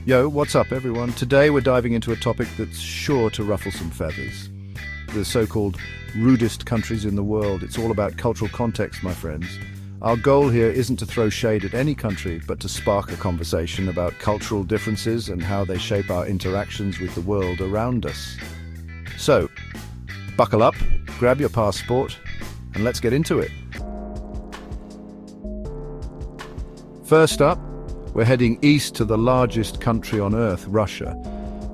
Yo, what's up everyone? Today we're diving into a topic that's sure to ruffle some feathers. The so-called rudest countries in the world. It's all about cultural context, my friends. Our goal here isn't to throw shade at any country, but to spark a conversation about cultural differences and how they shape our interactions with the world around us. So, buckle up, grab your passport, and let's get into it. First up, we're heading east to the largest country on Earth, Russia.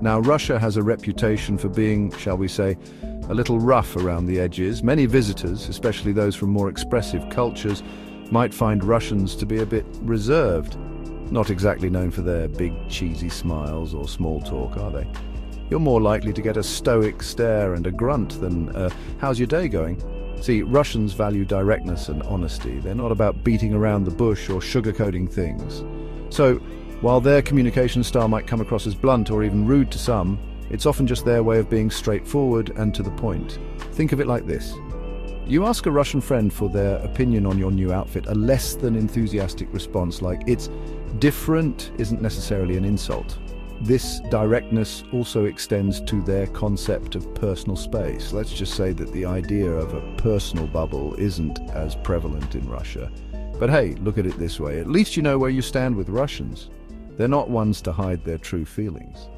Now, Russia has a reputation for being, shall we say, a little rough around the edges. Many visitors, especially those from more expressive cultures, might find Russians to be a bit reserved. Not exactly known for their big, cheesy smiles or small talk, are they? You're more likely to get a stoic stare and a grunt than, how's your day going? See, Russians value directness and honesty. They're not about beating around the bush or sugarcoating things. So, while their communication style might come across as blunt or even rude to some, it's often just their way of being straightforward and to the point. Think of it like this. You ask a Russian friend for their opinion on your new outfit, a less than enthusiastic response like, "It's different," isn't necessarily an insult. This directness also extends to their concept of personal space. Let's just say that the idea of a personal bubble isn't as prevalent in Russia. But hey, look at it this way. At least you know where you stand with Russians. They're not ones to hide their true feelings.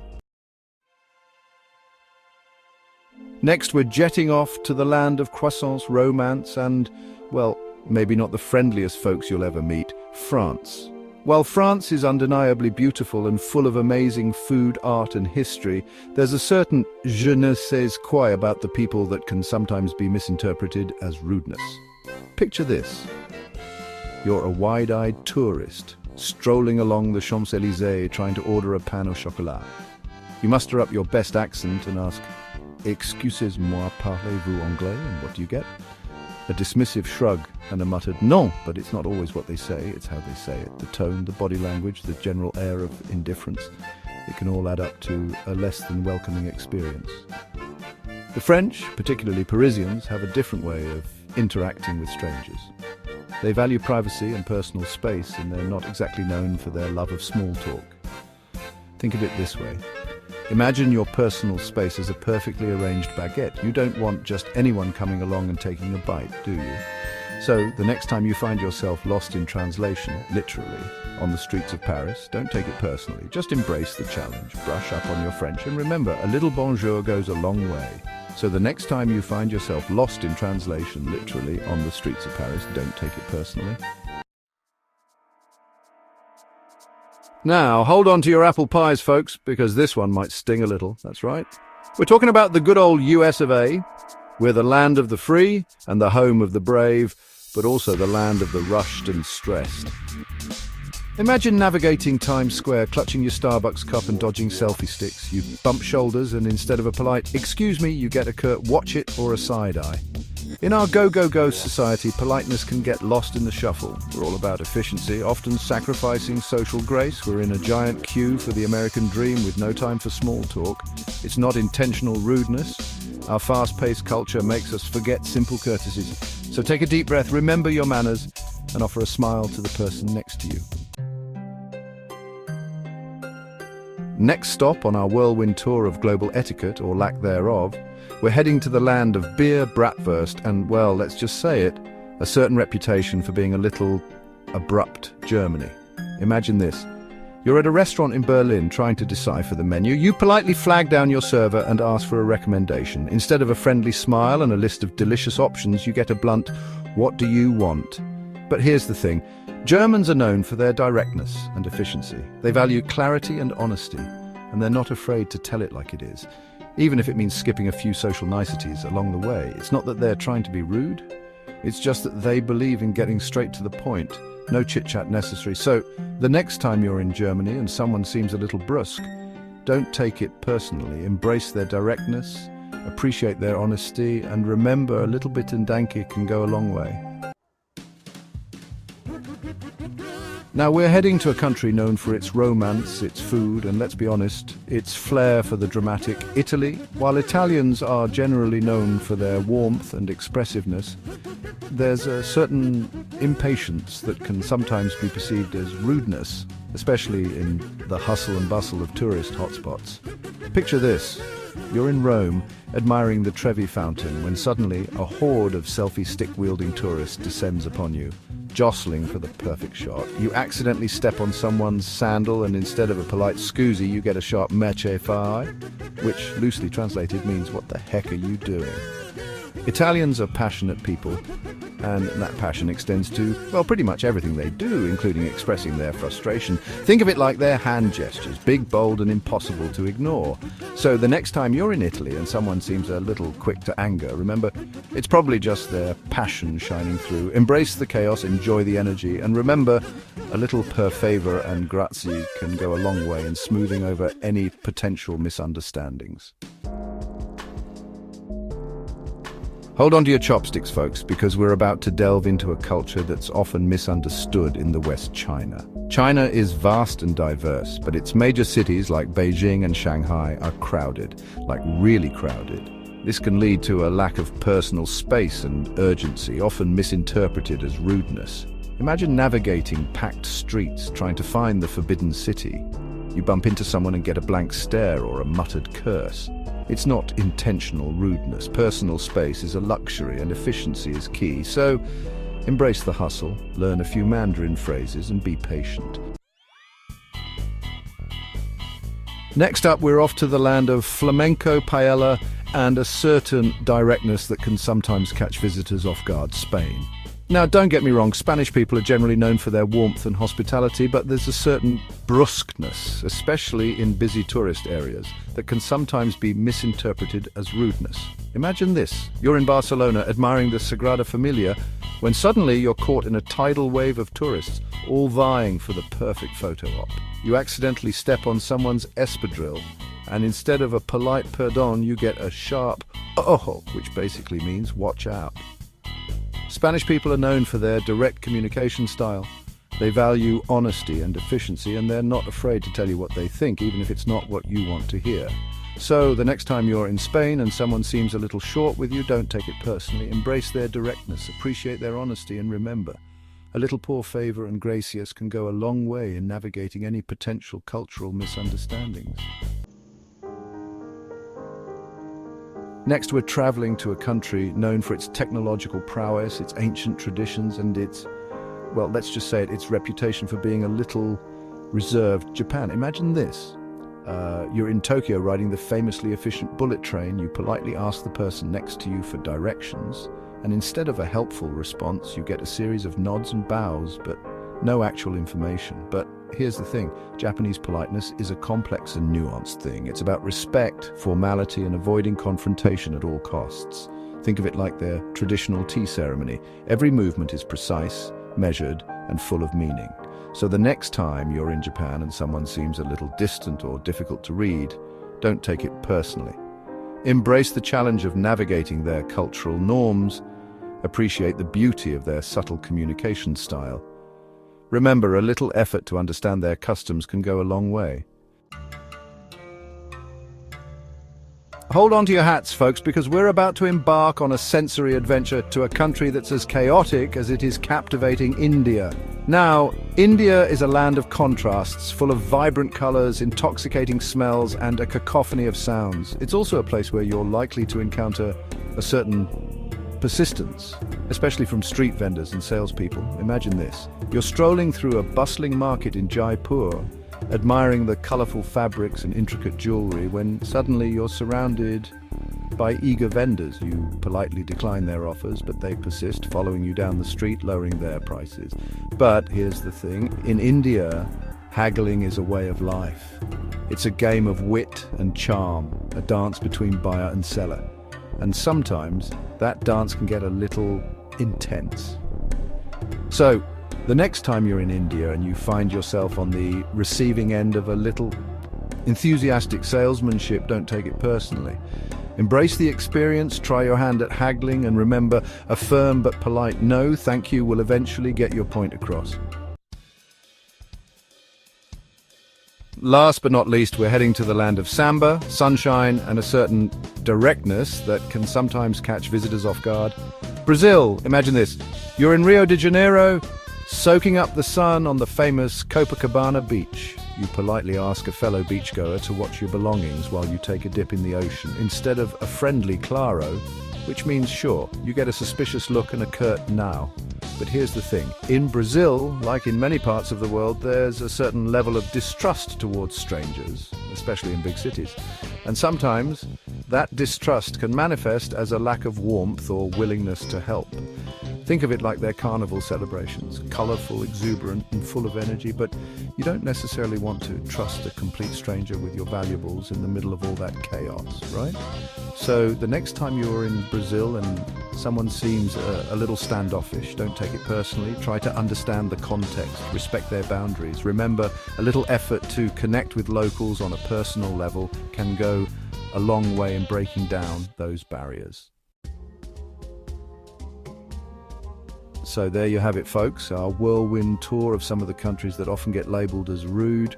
Next, we're jetting off to the land of croissants, romance, and, well, maybe not the friendliest folks you'll ever meet, France. While France is undeniably beautiful and full of amazing food, art, and history, there's a certain je ne sais quoi about the people that can sometimes be misinterpreted as rudeness. Picture this. You're a wide-eyed tourist, strolling along the Champs-Élysées trying to order a pain au chocolat. You muster up your best accent and ask, "Excusez-moi, parlez-vous anglais?" And what do you get? A dismissive shrug and a muttered "non," but it's not always what they say, it's how they say it. The tone, the body language, the general air of indifference. It can all add up to a less than welcoming experience. The French, particularly Parisians, have a different way of interacting with strangers. They value privacy and personal space, and they're not exactly known for their love of small talk. Think of it this way. Imagine your personal space as a perfectly arranged baguette. You don't want just anyone coming along and taking a bite, do you? So, the next time you find yourself lost in translation, literally, on the streets of Paris, don't take it personally. Just embrace the challenge, brush up on your French, and remember, a little bonjour goes a long way. So the next time you find yourself lost in translation, literally, on the streets of Paris, don't take it personally. Now, hold on to your apple pies, folks, because this one might sting a little. That's right. We're talking about the good old US of A. We're the land of the free and the home of the brave, but also the land of the rushed and stressed. Imagine navigating Times Square, clutching your Starbucks cup and dodging selfie sticks. You bump shoulders and instead of a polite "excuse me," you get a curt "watch it" or a side eye. In our go-go-go society, politeness can get lost in the shuffle. We're all about efficiency, often sacrificing social grace. We're in a giant queue for the American dream with no time for small talk. It's not intentional rudeness. Our fast-paced culture makes us forget simple courtesies. So take a deep breath, remember your manners, and offer a smile to the person next to you. Next stop on our whirlwind tour of global etiquette, or lack thereof, we're heading to the land of beer, bratwurst, and, well, let's just say it, a certain reputation for being a little abrupt Germany. Imagine this. You're at a restaurant in Berlin trying to decipher the menu. You politely flag down your server and ask for a recommendation. Instead of a friendly smile and a list of delicious options, you get a blunt, "What do you want?" But here's the thing. Germans are known for their directness and efficiency. They value clarity and honesty, and they're not afraid to tell it like it is, even if it means skipping a few social niceties along the way. It's not that they're trying to be rude, it's just that they believe in getting straight to the point. No chit-chat necessary. So, the next time you're in Germany and someone seems a little brusque, don't take it personally. Embrace their directness, appreciate their honesty, and remember, a little bit in danke can go a long way. Now we're heading to a country known for its romance, its food, and let's be honest, its flair for the dramatic. Italy. While Italians are generally known for their warmth and expressiveness, there's a certain impatience that can sometimes be perceived as rudeness. especially in the hustle and bustle of tourist hotspots. Picture this. You're in Rome, admiring the Trevi fountain, when suddenly a horde of selfie stick-wielding tourists descends upon you, jostling for the perfect shot. You accidentally step on someone's sandal, and instead of a polite "scusi," you get a sharp "merce fai," which, loosely translated, means "what the heck are you doing?" Italians are passionate people, and that passion extends to, well, pretty much everything they do, including expressing their frustration. Think of it like their hand gestures, big, bold, and impossible to ignore. So the next time you're in Italy and someone seems a little quick to anger, remember, it's probably just their passion shining through. Embrace the chaos, enjoy the energy, and remember, a little per favor and grazie can go a long way in smoothing over any potential misunderstandings. Hold on to your chopsticks, folks, because we're about to delve into a culture that's often misunderstood in the West China. China is vast and diverse, but its major cities like Beijing and Shanghai are crowded, like really crowded. This can lead to a lack of personal space and urgency, often misinterpreted as rudeness. Imagine navigating packed streets, trying to find the forbidden city. You bump into someone and get a blank stare or a muttered curse. It's not intentional rudeness. Personal space is a luxury and efficiency is key. So, embrace the hustle, learn a few Mandarin phrases, and be patient. Next up, we're off to the land of flamenco, paella, and a certain directness that can sometimes catch visitors off guard: Spain. Now, don't get me wrong, Spanish people are generally known for their warmth and hospitality, but there's a certain brusqueness, especially in busy tourist areas, that can sometimes be misinterpreted as rudeness. Imagine this. You're in Barcelona admiring the Sagrada Familia, when suddenly you're caught in a tidal wave of tourists, all vying for the perfect photo op. You accidentally step on someone's espadrille, and instead of a polite pardon, you get a sharp "oh," which basically means "watch out." Spanish people are known for their direct communication style. They value honesty and efficiency, and they're not afraid to tell you what they think, even if it's not what you want to hear. So, the next time you're in Spain and someone seems a little short with you, don't take it personally. Embrace their directness, appreciate their honesty, and remember, a little por favor and gracias can go a long way in navigating any potential cultural misunderstandings. Next, we're traveling to a country known for its technological prowess, its ancient traditions, and its, well, let's just say it, its reputation for being a little reserved. Japan. Imagine this. You're in Tokyo riding the famously efficient bullet train. You politely ask the person next to you for directions, and instead of a helpful response, you get a series of nods and bows, but no actual information. But here's the thing, Japanese politeness is a complex and nuanced thing. It's about respect, formality, and avoiding confrontation at all costs. Think of it like their traditional tea ceremony. Every movement is precise, measured, and full of meaning. So the next time you're in Japan and someone seems a little distant or difficult to read, don't take it personally. Embrace the challenge of navigating their cultural norms. Appreciate the beauty of their subtle communication style. Remember, a little effort to understand their customs can go a long way. Hold on to your hats, folks, because we're about to embark on a sensory adventure to a country that's as chaotic as it is captivating: India. Now, India is a land of contrasts, full of vibrant colors, intoxicating smells, and a cacophony of sounds. It's also a place where you're likely to encounter a certain persistence, especially from street vendors and salespeople. Imagine this. You're strolling through a bustling market in Jaipur, admiring the colorful fabrics and intricate jewelry, when suddenly you're surrounded by eager vendors. You politely decline their offers, but they persist, following you down the street, lowering their prices. But here's the thing. In India, haggling is a way of life. It's a game of wit and charm, a dance between buyer and seller. And sometimes that dance can get a little intense. So, the next time you're in India and you find yourself on the receiving end of a little enthusiastic salesmanship, don't take it personally. Embrace the experience, try your hand at haggling, and remember, a firm but polite "no, thank you" will eventually get your point across. Last but not least, we're heading to the land of Samba, sunshine, and a certain directness that can sometimes catch visitors off guard. Brazil. Imagine this. You're in Rio de Janeiro, Soaking up the sun on the famous Copacabana beach, you politely ask a fellow beachgoer to watch your belongings while you take a dip in the ocean, instead of a friendly claro, which means sure, you get a suspicious look and a curt now. But here's the thing, in Brazil, like in many parts of the world, there's a certain level of distrust towards strangers, especially in big cities. And sometimes that distrust can manifest as a lack of warmth or willingness to help. Think of it like their carnival celebrations, colorful, exuberant, and full of energy, but you don't necessarily want to trust a complete stranger with your valuables in the middle of all that chaos, right? So the next time you're in Brazil and someone seems a little standoffish, don't take it personally. Try to understand the context, respect their boundaries. Remember, a little effort to connect with locals on a personal level can go a long way in breaking down those barriers. So there you have it, folks, our whirlwind tour of some of the countries that often get labeled as rude.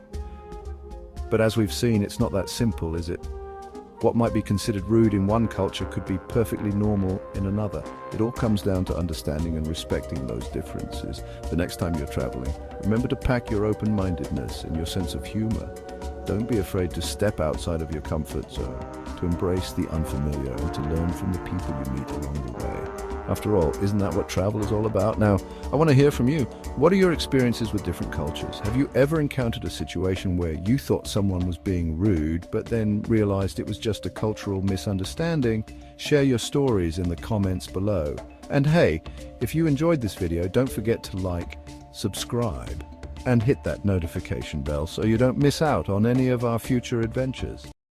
But as we've seen, it's not that simple, is it? What might be considered rude in one culture could be perfectly normal in another. It all comes down to understanding and respecting those differences. The next time you're traveling, remember to pack your open-mindedness and your sense of humor. Don't be afraid to step outside of your comfort zone, to embrace the unfamiliar and to learn from the people you meet along the way. After all, isn't that what travel is all about? Now, I want to hear from you. What are your experiences with different cultures? Have you ever encountered a situation where you thought someone was being rude, but then realized it was just a cultural misunderstanding? Share your stories in the comments below. And hey, if you enjoyed this video, don't forget to like, subscribe, and hit that notification bell so you don't miss out on any of our future adventures.